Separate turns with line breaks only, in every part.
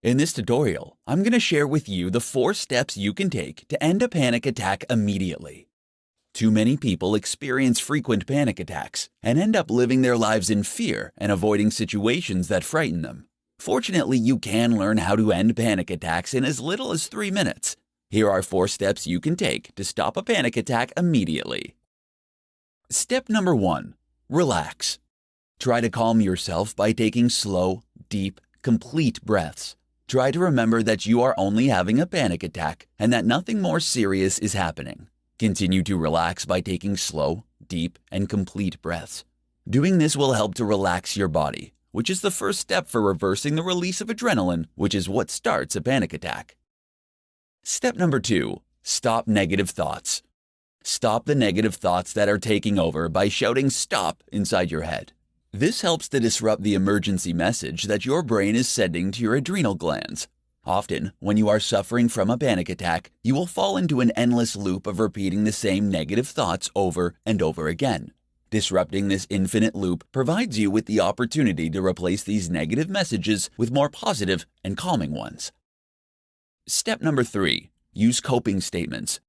In this tutorial, I'm going to share with you the 4 steps you can take to end a panic attack immediately. Too many people experience frequent panic attacks and end up living their lives in fear and avoiding situations that frighten them. Fortunately, you can learn how to end panic attacks in as little as 3 minutes. Here are 4 steps you can take to stop a panic attack immediately. Step number 1. Relax. Try to calm yourself by taking slow, deep, complete breaths. Try to remember that you are only having a panic attack and that nothing more serious is happening. Continue to relax by taking slow, deep, and complete breaths. Doing this will help to relax your body, which is the first step for reversing the release of adrenaline, which is what starts a panic attack. Step number 2. Stop negative thoughts. Stop the negative thoughts that are taking over by shouting "stop" inside your head. This helps to disrupt the emergency message that your brain is sending to your adrenal glands. Often, when you are suffering from a panic attack, you will fall into an endless loop of repeating the same negative thoughts over and over again. Disrupting this infinite loop provides you with the opportunity to replace these negative messages with more positive and calming ones. Step number 3. Use coping statements.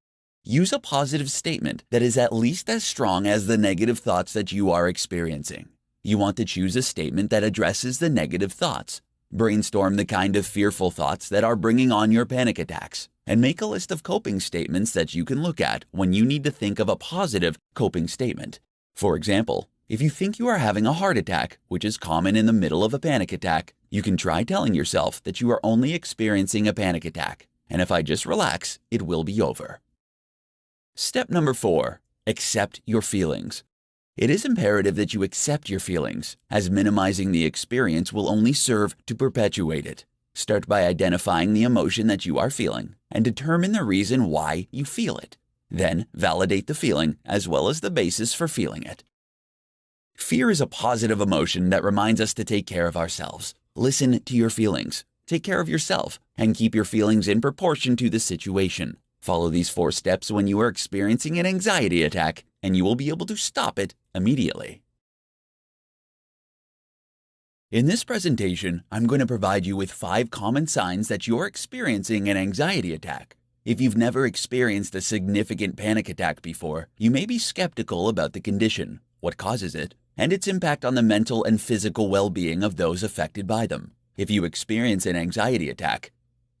Use a positive statement that is at least as strong as the negative thoughts that you are experiencing. You want to choose a statement that addresses the negative thoughts. Brainstorm the kind of fearful thoughts that are bringing on your panic attacks, and make a list of coping statements that you can look at when you need to think of a positive coping statement. For example, if you think you are having a heart attack, which is common in the middle of a panic attack, you can try telling yourself that you are only experiencing a panic attack, and if I just relax, it will be over. Step number 4. Accept your feelings. It is imperative that you accept your feelings, as minimizing the experience will only serve to perpetuate it. Start by identifying the emotion that you are feeling and determine the reason why you feel it. Then validate the feeling as well as the basis for feeling it. Fear is a positive emotion that reminds us to take care of ourselves. Listen to your feelings, take care of yourself, and keep your feelings in proportion to the situation. Follow these 4 steps when you are experiencing an anxiety attack, and you will be able to stop it immediately. In this presentation, I'm going to provide you with 5 common signs that you're experiencing an anxiety attack. If you've never experienced a significant panic attack before, you may be skeptical about the condition, what causes it, and its impact on the mental and physical well-being of those affected by them. If you experience an anxiety attack,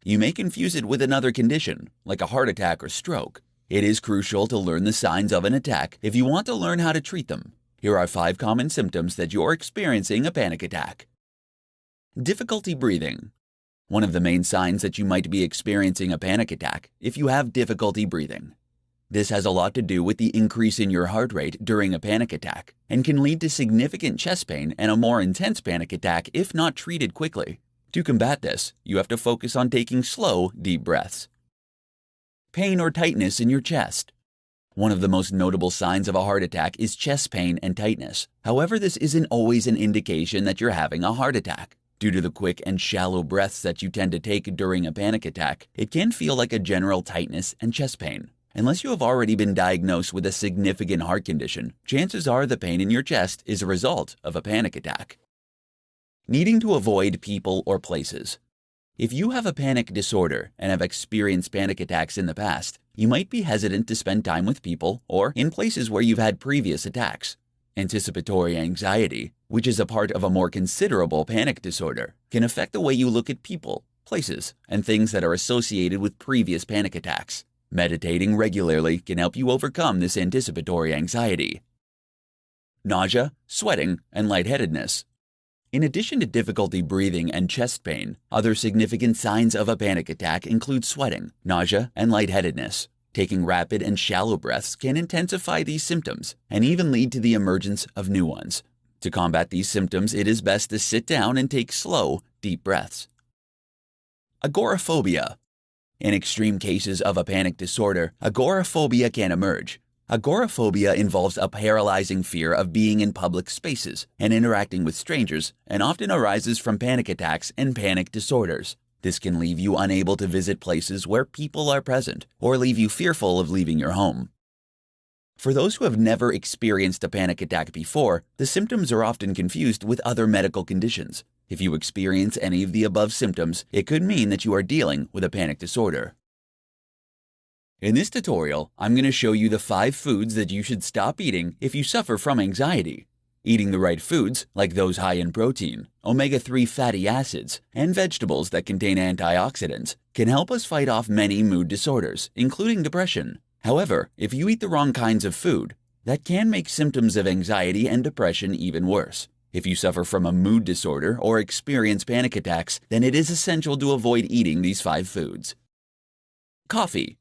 you may confuse it with another condition, like a heart attack or stroke. It is crucial to learn the signs of an attack if you want to learn how to treat them. Here are 5 common symptoms that you're experiencing a panic attack. Difficulty breathing. One of the main signs that you might be experiencing a panic attack if you have difficulty breathing. This has a lot to do with the increase in your heart rate during a panic attack and can lead to significant chest pain and a more intense panic attack if not treated quickly. To combat this, you have to focus on taking slow, deep breaths. Pain or tightness in your chest. One of the most notable signs of a heart attack is chest pain and tightness. However, this isn't always an indication that you're having a heart attack. Due to the quick and shallow breaths that you tend to take during a panic attack, it can feel like a general tightness and chest pain. Unless you have already been diagnosed with a significant heart condition, chances are the pain in your chest is a result of a panic attack. Needing to avoid people or places. If you have a panic disorder and have experienced panic attacks in the past, you might be hesitant to spend time with people or in places where you've had previous attacks. Anticipatory anxiety, which is a part of a more considerable panic disorder, can affect the way you look at people, places, and things that are associated with previous panic attacks. Meditating regularly can help you overcome this anticipatory anxiety. Nausea, sweating, and lightheadedness. In addition to difficulty breathing and chest pain, other significant signs of a panic attack include sweating, nausea, and lightheadedness. Taking rapid and shallow breaths can intensify these symptoms and even lead to the emergence of new ones. To combat these symptoms, it is best to sit down and take slow, deep breaths. Agoraphobia. In extreme cases of a panic disorder, agoraphobia can emerge. Agoraphobia involves a paralyzing fear of being in public spaces and interacting with strangers, and often arises from panic attacks and panic disorders. This can leave you unable to visit places where people are present, or leave you fearful of leaving your home. For those who have never experienced a panic attack before, the symptoms are often confused with other medical conditions. If you experience any of the above symptoms, it could mean that you are dealing with a panic disorder. In this tutorial, I'm going to show you the 5 foods that you should stop eating if you suffer from anxiety. Eating the right foods, like those high in protein, omega-3 fatty acids, and vegetables that contain antioxidants, can help us fight off many mood disorders, including depression. However, if you eat the wrong kinds of food, that can make symptoms of anxiety and depression even worse. If you suffer from a mood disorder or experience panic attacks, then it is essential to avoid eating these 5 foods. Coffee.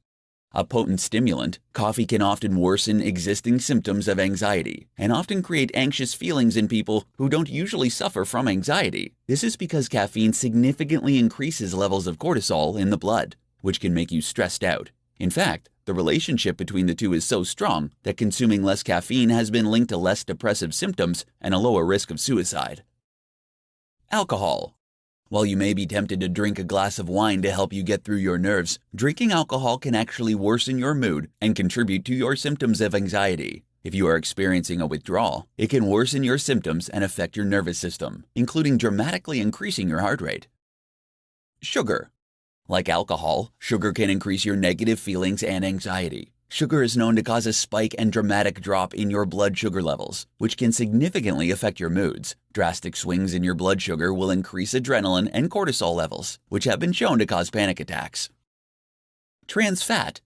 A potent stimulant, coffee can often worsen existing symptoms of anxiety and often create anxious feelings in people who don't usually suffer from anxiety. This is because caffeine significantly increases levels of cortisol in the blood, which can make you stressed out. In fact, the relationship between the two is so strong that consuming less caffeine has been linked to less depressive symptoms and a lower risk of suicide. Alcohol. While you may be tempted to drink a glass of wine to help you get through your nerves, drinking alcohol can actually worsen your mood and contribute to your symptoms of anxiety. If you are experiencing a withdrawal, it can worsen your symptoms and affect your nervous system, including dramatically increasing your heart rate. Sugar. Like alcohol, sugar can increase your negative feelings and anxiety. Sugar is known to cause a spike and dramatic drop in your blood sugar levels, which can significantly affect your moods. Drastic swings in your blood sugar will increase adrenaline and cortisol levels, which have been shown to cause panic attacks. Trans fat.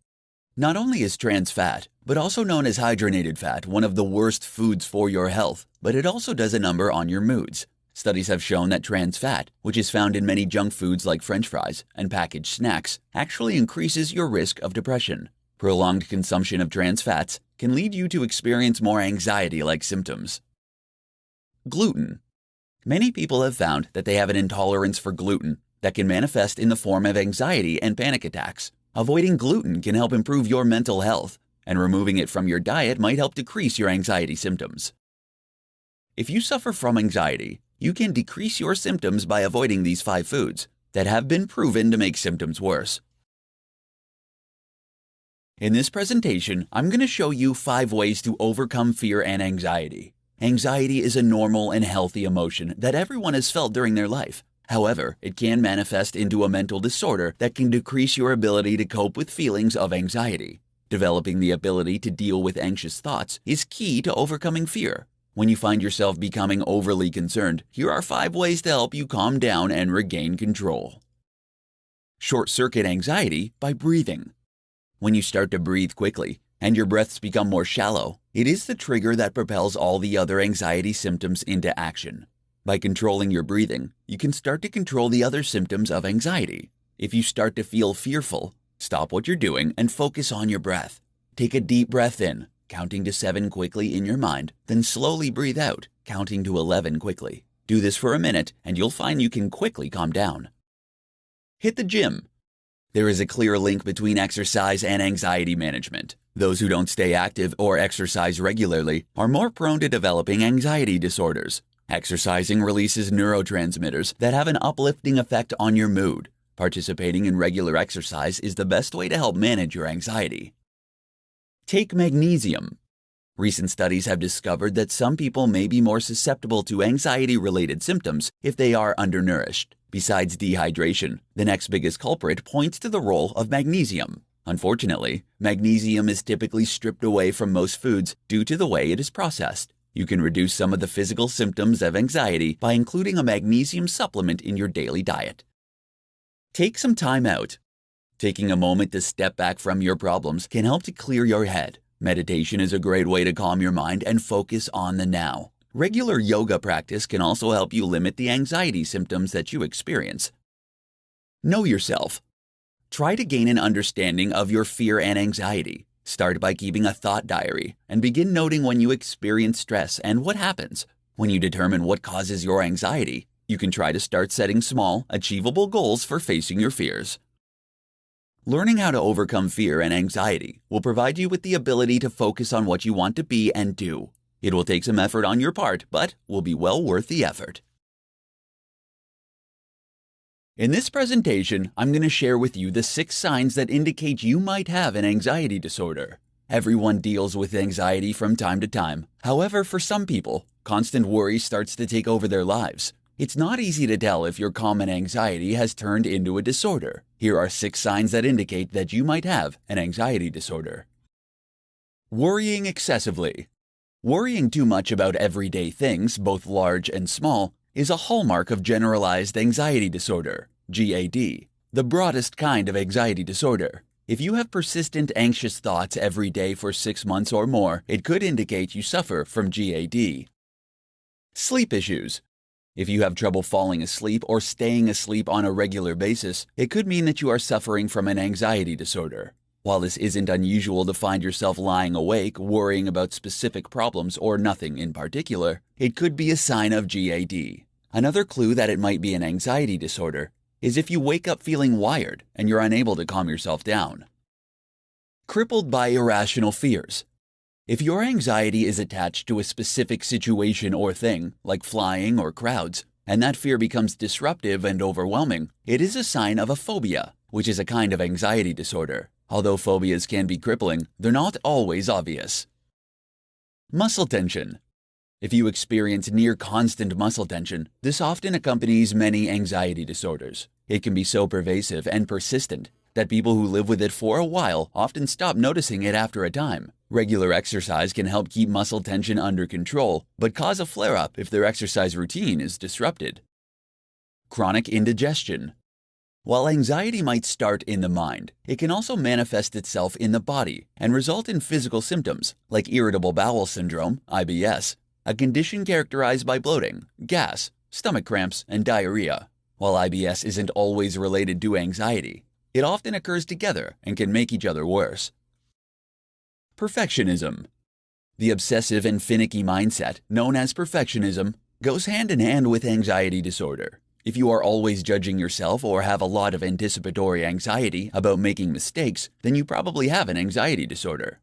Not only is trans fat, but also known as hydrogenated fat, one of the worst foods for your health, but it also does a number on your moods. Studies have shown that trans fat, which is found in many junk foods like French fries and packaged snacks, actually increases your risk of depression. Prolonged consumption of trans fats can lead you to experience more anxiety-like symptoms. Gluten. Many people have found that they have an intolerance for gluten that can manifest in the form of anxiety and panic attacks. Avoiding gluten can help improve your mental health, and removing it from your diet might help decrease your anxiety symptoms. If you suffer from anxiety, you can decrease your symptoms by avoiding these 5 foods that have been proven to make symptoms worse. In this presentation, I'm going to show you 5 ways to overcome fear and anxiety. Anxiety is a normal and healthy emotion that everyone has felt during their life. However, it can manifest into a mental disorder that can decrease your ability to cope with feelings of anxiety. Developing the ability to deal with anxious thoughts is key to overcoming fear. When you find yourself becoming overly concerned, here are 5 ways to help you calm down and regain control. Short-circuit anxiety by breathing. When you start to breathe quickly and your breaths become more shallow, it is the trigger that propels all the other anxiety symptoms into action. By controlling your breathing, you can start to control the other symptoms of anxiety. If you start to feel fearful, stop what you're doing and focus on your breath. Take a deep breath in, counting to 7 quickly in your mind, then slowly breathe out, counting to 11 quickly. Do this for a minute and you'll find you can quickly calm down. Hit the gym. There is a clear link between exercise and anxiety management. Those who don't stay active or exercise regularly are more prone to developing anxiety disorders. Exercising releases neurotransmitters that have an uplifting effect on your mood. Participating in regular exercise is the best way to help manage your anxiety. Take magnesium. Recent studies have discovered that some people may be more susceptible to anxiety-related symptoms if they are undernourished. Besides dehydration, the next biggest culprit points to the role of magnesium. Unfortunately, magnesium is typically stripped away from most foods due to the way it is processed. You can reduce some of the physical symptoms of anxiety by including a magnesium supplement in your daily diet. Take some time out. Taking a moment to step back from your problems can help to clear your head. Meditation is a great way to calm your mind and focus on the now. Regular yoga practice can also help you limit the anxiety symptoms that you experience. Know yourself. Try to gain an understanding of your fear and anxiety. Start by keeping a thought diary and begin noting when you experience stress and what happens. When you determine what causes your anxiety, you can try to start setting small, achievable goals for facing your fears. Learning how to overcome fear and anxiety will provide you with the ability to focus on what you want to be and do. It will take some effort on your part, but will be well worth the effort. In this presentation, I'm going to share with you the 6 signs that indicate you might have an anxiety disorder. Everyone deals with anxiety from time to time. However, for some people, constant worry starts to take over their lives. It's not easy to tell if your common anxiety has turned into a disorder. Here are 6 signs that indicate that you might have an anxiety disorder. Worrying excessively. Worrying too much about everyday things, both large and small, is a hallmark of generalized anxiety disorder, GAD, the broadest kind of anxiety disorder. If you have persistent anxious thoughts every day for 6 months or more, it could indicate you suffer from GAD. Sleep issues. If you have trouble falling asleep or staying asleep on a regular basis, it could mean that you are suffering from an anxiety disorder. While this isn't unusual to find yourself lying awake, worrying about specific problems or nothing in particular, it could be a sign of GAD. Another clue that it might be an anxiety disorder is if you wake up feeling wired and you're unable to calm yourself down. Crippled by irrational fears. If your anxiety is attached to a specific situation or thing, like flying or crowds, and that fear becomes disruptive and overwhelming, it is a sign of a phobia, which is a kind of anxiety disorder. Although phobias can be crippling, they're not always obvious. Muscle tension. If you experience near constant muscle tension, this often accompanies many anxiety disorders. It can be so pervasive and persistent that people who live with it for a while often stop noticing it after a time. Regular exercise can help keep muscle tension under control, but cause a flare-up if their exercise routine is disrupted. Chronic indigestion. While anxiety might start in the mind, it can also manifest itself in the body and result in physical symptoms like irritable bowel syndrome, IBS, a condition characterized by bloating, gas, stomach cramps, and diarrhea. While IBS isn't always related to anxiety, it often occurs together and can make each other worse. Perfectionism. The obsessive and finicky mindset, known as perfectionism, goes hand in hand with anxiety disorder. If you are always judging yourself or have a lot of anticipatory anxiety about making mistakes, then you probably have an anxiety disorder.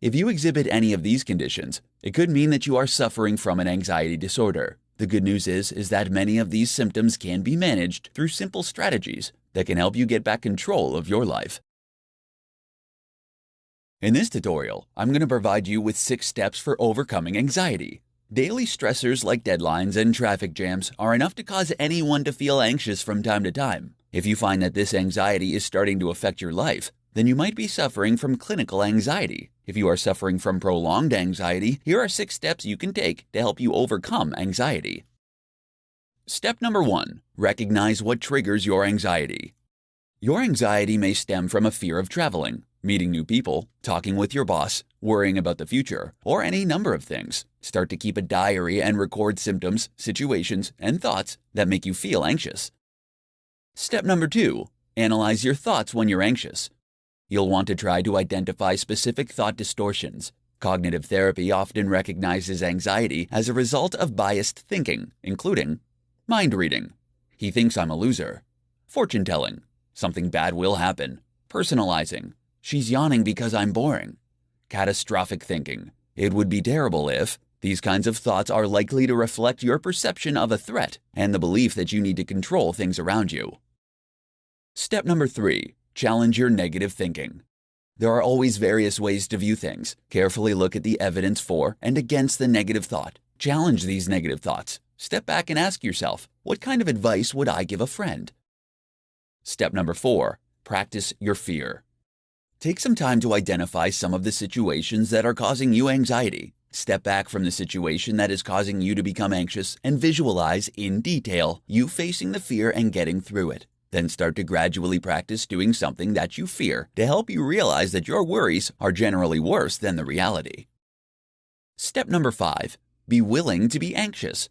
If you exhibit any of these conditions, it could mean that you are suffering from an anxiety disorder. The good news is that many of these symptoms can be managed through simple strategies that can help you get back control of your life. In this tutorial, I'm going to provide you with 6 steps for overcoming anxiety. Daily stressors like deadlines and traffic jams are enough to cause anyone to feel anxious from time to time. If you find that this anxiety is starting to affect your life, then you might be suffering from clinical anxiety. If you are suffering from prolonged anxiety, here are 6 steps you can take to help you overcome anxiety. Step number 1. Recognize what triggers your anxiety. Your anxiety may stem from a fear of traveling, meeting new people, talking with your boss, worrying about the future, or any number of things. Start to keep a diary and record symptoms, situations, and thoughts that make you feel anxious. Step number 2. Analyze your thoughts when you're anxious. You'll want to try to identify specific thought distortions. Cognitive therapy often recognizes anxiety as a result of biased thinking, including mind reading. He thinks I'm a loser. Fortune telling. Something bad will happen. Personalizing. She's yawning because I'm boring. Catastrophic thinking. It would be terrible if. These kinds of thoughts are likely to reflect your perception of a threat and the belief that you need to control things around you. Step number 3. Challenge your negative thinking. There are always various ways to view things. Carefully look at the evidence for and against the negative thought. Challenge these negative thoughts. Step back and ask yourself, what kind of advice would I give a friend? Step number 4. Practice your fear. Take some time to identify some of the situations that are causing you anxiety. Step back from the situation that is causing you to become anxious and visualize in detail you facing the fear and getting through it. Then start to gradually practice doing something that you fear to help you realize that your worries are generally worse than the reality. Step number 5. Be willing to be anxious.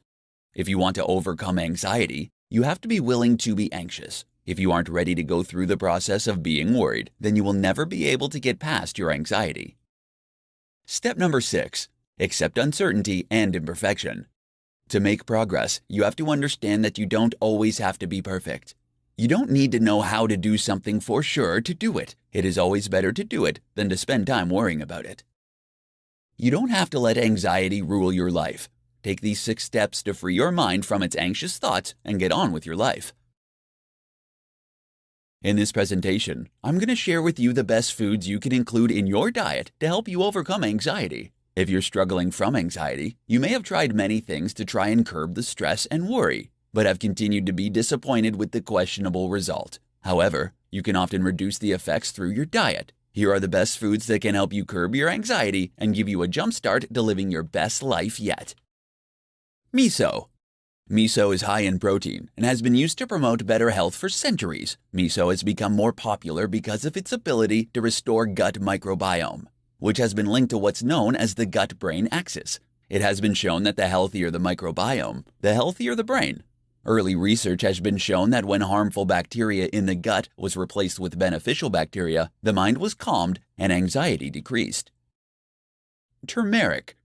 If you want to overcome anxiety, you have to be willing to be anxious. If you aren't ready to go through the process of being worried, then you will never be able to get past your anxiety. Step number 6. Accept uncertainty and imperfection. To make progress, you have to understand that you don't always have to be perfect. You don't need to know how to do something for sure to do it. It is always better to do it than to spend time worrying about it. You don't have to let anxiety rule your life. Take these 6 steps to free your mind from its anxious thoughts and get on with your life. In this presentation, I'm going to share with you the best foods you can include in your diet to help you overcome anxiety. If you're struggling from anxiety, you may have tried many things to try and curb the stress and worry, but have continued to be disappointed with the questionable result. However, you can often reduce the effects through your diet. Here are the best foods that can help you curb your anxiety and give you a jump start to living your best life yet. Miso. Miso is high in protein and has been used to promote better health for centuries. Miso has become more popular because of its ability to restore gut microbiome, which has been linked to what's known as the gut-brain axis. It has been shown that the healthier the microbiome, the healthier the brain. Early research has been shown that when harmful bacteria in the gut was replaced with beneficial bacteria, the mind was calmed and anxiety decreased. Turmeric.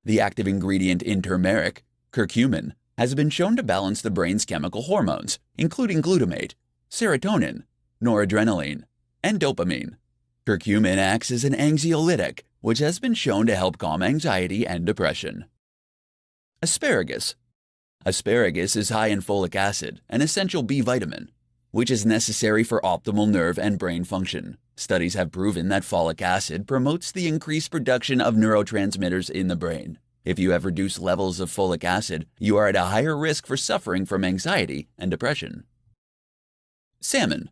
The active ingredient in turmeric, curcumin, has been shown to balance the brain's chemical hormones, including glutamate, serotonin, noradrenaline, and dopamine. Curcumin acts as an anxiolytic, which has been shown to help calm anxiety and depression. Asparagus. Asparagus is high in folic acid, an essential B vitamin, which is necessary for optimal nerve and brain function. Studies have proven that folic acid promotes the increased production of neurotransmitters in the brain. If you have reduced levels of folic acid, you are at a higher risk for suffering from anxiety and depression. Salmon.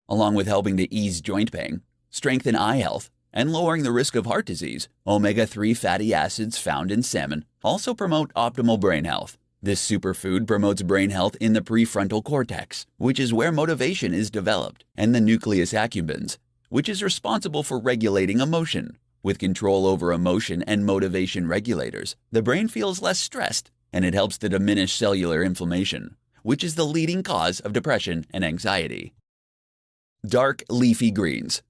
Along with helping to ease joint pain, strengthen eye health, and lowering the risk of heart disease, omega-3 fatty acids found in salmon also promote optimal brain health. This superfood promotes brain health in the prefrontal cortex, which is where motivation is developed, and the nucleus accumbens, which is responsible for regulating emotion. With control over emotion and motivation regulators, the brain feels less stressed, and it helps to diminish cellular inflammation, which is the leading cause of depression and anxiety. Dark leafy greens.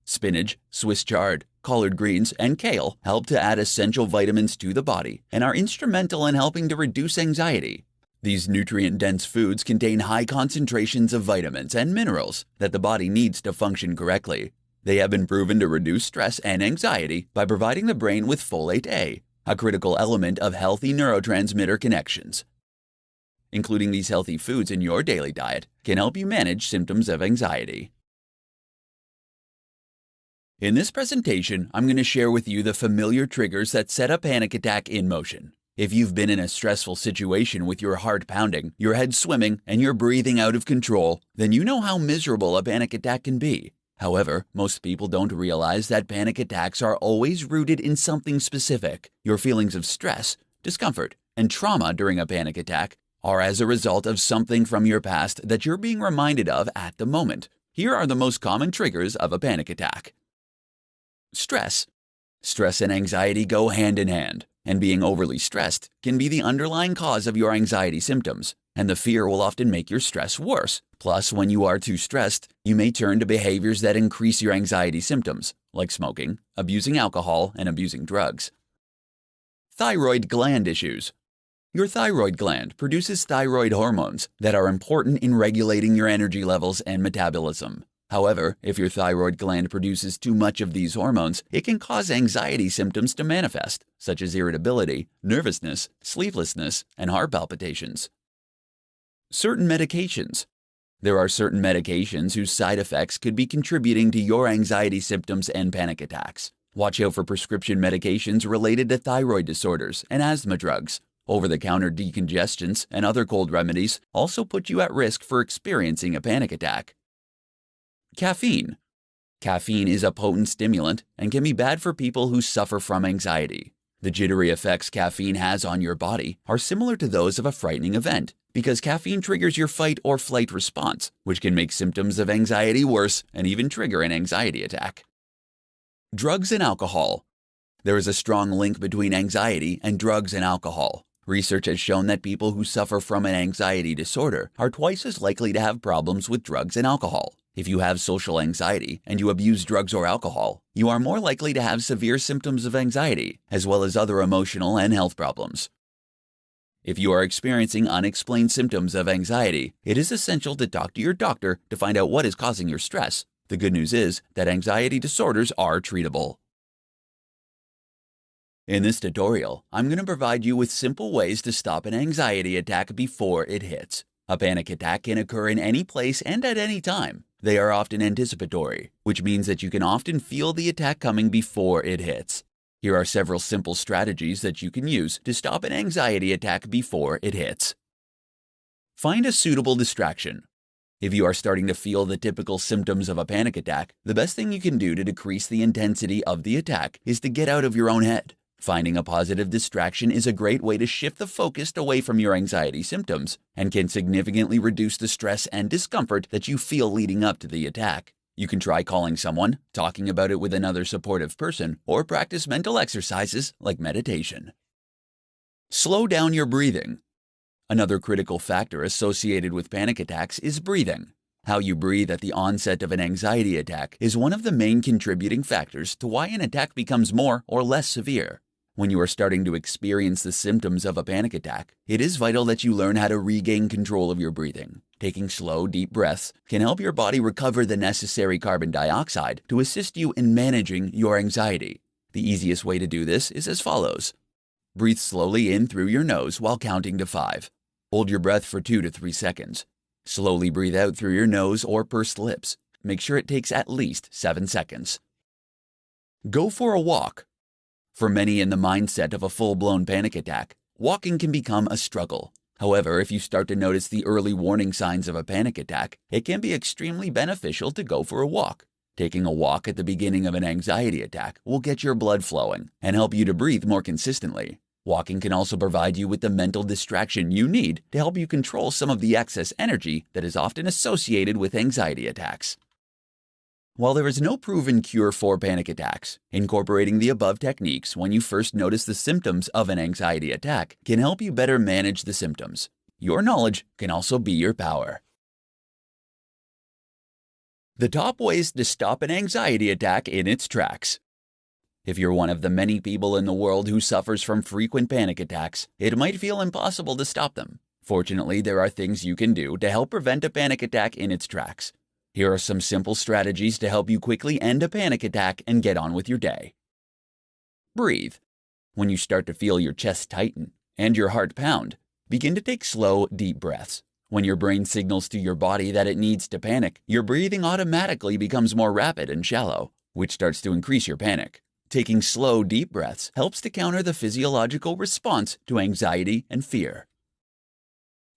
Spinach, Swiss chard, collard greens, and kale help to add essential vitamins to the body and are instrumental in helping to reduce anxiety. These nutrient-dense foods contain high concentrations of vitamins and minerals that the body needs to function correctly. They have been proven to reduce stress and anxiety by providing the brain with folate A, a critical element of healthy neurotransmitter connections. Including these healthy foods in your daily diet can help you manage symptoms of anxiety. In this presentation, I'm going to share with you the familiar triggers that set a panic attack in motion. If you've been in a stressful situation with your heart pounding, your head swimming, and your breathing out of control, then you know how miserable a panic attack can be. However, most people don't realize that panic attacks are always rooted in something specific. Your feelings of stress, discomfort, and trauma during a panic attack are as a result of something from your past that you're being reminded of at the moment. Here are the most common triggers of a panic attack. Stress. Stress and anxiety go hand in hand, and being overly stressed can be the underlying cause of your anxiety symptoms, and the fear will often make your stress worse. Plus, when you are too stressed, you may turn to behaviors that increase your anxiety symptoms, like smoking, abusing alcohol, and abusing drugs. Thyroid gland issues. Your thyroid gland produces thyroid hormones that are important in regulating your energy levels and metabolism. However, if your thyroid gland produces too much of these hormones, it can cause anxiety symptoms to manifest, such as irritability, nervousness, sleeplessness, and heart palpitations. Certain medications. There are certain medications whose side effects could be contributing to your anxiety symptoms and panic attacks. Watch out for prescription medications related to thyroid disorders and asthma drugs. Over-the-counter decongestants and other cold remedies also put you at risk for experiencing a panic attack. Caffeine. Caffeine is a potent stimulant and can be bad for people who suffer from anxiety. The jittery effects caffeine has on your body are similar to those of a frightening event because caffeine triggers your fight or flight response, which can make symptoms of anxiety worse and even trigger an anxiety attack. Drugs and alcohol. There is a strong link between anxiety and drugs and alcohol. Research has shown that people who suffer from an anxiety disorder are twice as likely to have problems with drugs and alcohol. If you have social anxiety and you abuse drugs or alcohol, you are more likely to have severe symptoms of anxiety, as well as other emotional and health problems. If you are experiencing unexplained symptoms of anxiety, it is essential to talk to your doctor to find out what is causing your stress. The good news is that anxiety disorders are treatable. In this tutorial, I'm going to provide you with simple ways to stop an anxiety attack before it hits. A panic attack can occur in any place and at any time. They are often anticipatory, which means that you can often feel the attack coming before it hits. Here are several simple strategies that you can use to stop an anxiety attack before it hits. Find a suitable distraction. If you are starting to feel the typical symptoms of a panic attack, the best thing you can do to decrease the intensity of the attack is to get out of your own head. Finding a positive distraction is a great way to shift the focus away from your anxiety symptoms and can significantly reduce the stress and discomfort that you feel leading up to the attack. You can try calling someone, talking about it with another supportive person, or practice mental exercises like meditation. Slow down your breathing. Another critical factor associated with panic attacks is breathing. How you breathe at the onset of an anxiety attack is one of the main contributing factors to why an attack becomes more or less severe. When you are starting to experience the symptoms of a panic attack, it is vital that you learn how to regain control of your breathing. Taking slow, deep breaths can help your body recover the necessary carbon dioxide to assist you in managing your anxiety. The easiest way to do this is as follows. Breathe slowly in through your nose while counting to 5. Hold your breath for 2 to 3 seconds. Slowly breathe out through your nose or pursed lips. Make sure it takes at least 7 seconds. Go for a walk. For many in the mindset of a full-blown panic attack, walking can become a struggle. However, if you start to notice the early warning signs of a panic attack, it can be extremely beneficial to go for a walk. Taking a walk at the beginning of an anxiety attack will get your blood flowing and help you to breathe more consistently. Walking can also provide you with the mental distraction you need to help you control some of the excess energy that is often associated with anxiety attacks. While there is no proven cure for panic attacks, incorporating the above techniques when you first notice the symptoms of an anxiety attack can help you better manage the symptoms. Your knowledge can also be your power. The top ways to stop an anxiety attack in its tracks. If you're one of the many people in the world who suffers from frequent panic attacks, it might feel impossible to stop them. Fortunately, there are things you can do to help prevent a panic attack in its tracks. Here are some simple strategies to help you quickly end a panic attack and get on with your day. Breathe. When you start to feel your chest tighten and your heart pound, begin to take slow, deep breaths. When your brain signals to your body that it needs to panic, your breathing automatically becomes more rapid and shallow, which starts to increase your panic. Taking slow, deep breaths helps to counter the physiological response to anxiety and fear.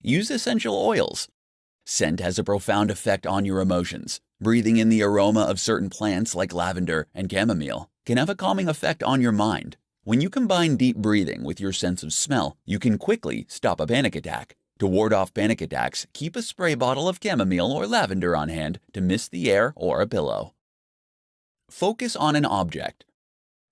Use essential oils. Scent has a profound effect on your emotions. Breathing in the aroma of certain plants like lavender and chamomile can have a calming effect on your mind. When you combine deep breathing with your sense of smell, you can quickly stop a panic attack. To ward off panic attacks, keep a spray bottle of chamomile or lavender on hand to mist the air or a pillow. Focus on an object.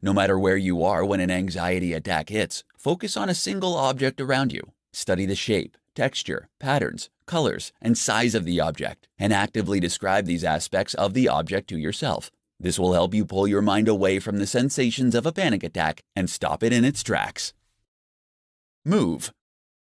No matter where you are when an anxiety attack hits, focus on a single object around you. Study the shape, texture, patterns, colors, and size of the object, and actively describe these aspects of the object to yourself. This will help you pull your mind away from the sensations of a panic attack and stop it in its tracks. Move.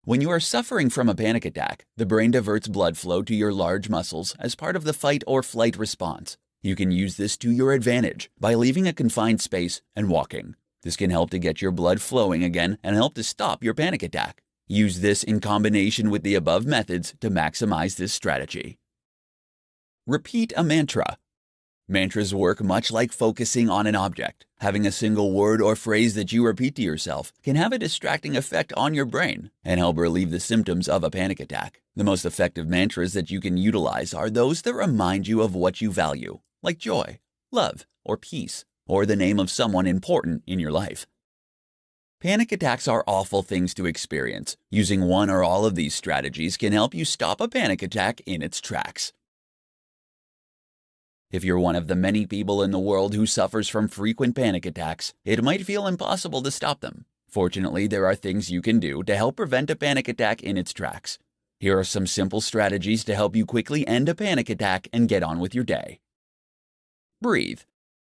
When you are suffering from a panic attack, the brain diverts blood flow to your large muscles as part of the fight or flight response. You can use this to your advantage by leaving a confined space and walking. This can help to get your blood flowing again and help to stop your panic attack. Use this in combination with the above methods to maximize this strategy. Repeat a mantra. Mantras work much like focusing on an object. Having a single word or phrase that you repeat to yourself can have a distracting effect on your brain and help relieve the symptoms of a panic attack. The most effective mantras that you can utilize are those that remind you of what you value, like joy, love, or peace, or the name of someone important in your life. Panic attacks are awful things to experience. Using one or all of these strategies can help you stop a panic attack in its tracks. If you're one of the many people in the world who suffers from frequent panic attacks, it might feel impossible to stop them. Fortunately, there are things you can do to help prevent a panic attack in its tracks. Here are some simple strategies to help you quickly end a panic attack and get on with your day. Breathe.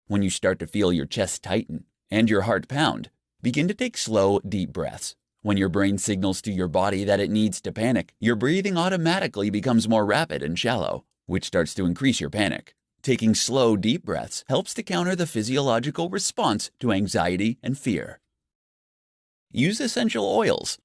When you start to feel your chest tighten and your heart pound, begin to take slow, deep breaths. When your brain signals to your body that it needs to panic, your breathing automatically becomes more rapid and shallow, which starts to increase your panic. Taking slow, deep breaths helps to counter the physiological response to anxiety and fear. Use essential oils.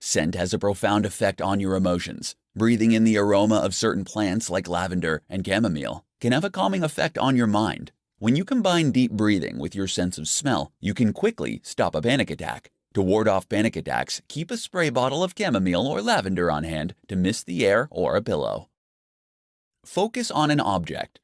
Scent has a profound effect on your emotions. Breathing in the aroma of certain plants like lavender and chamomile can have a calming effect on your mind. When you combine deep breathing with your sense of smell, you can quickly stop a panic attack. To ward off panic attacks, keep a spray bottle of chamomile or lavender on hand to mist the air or a pillow. Focus on an object.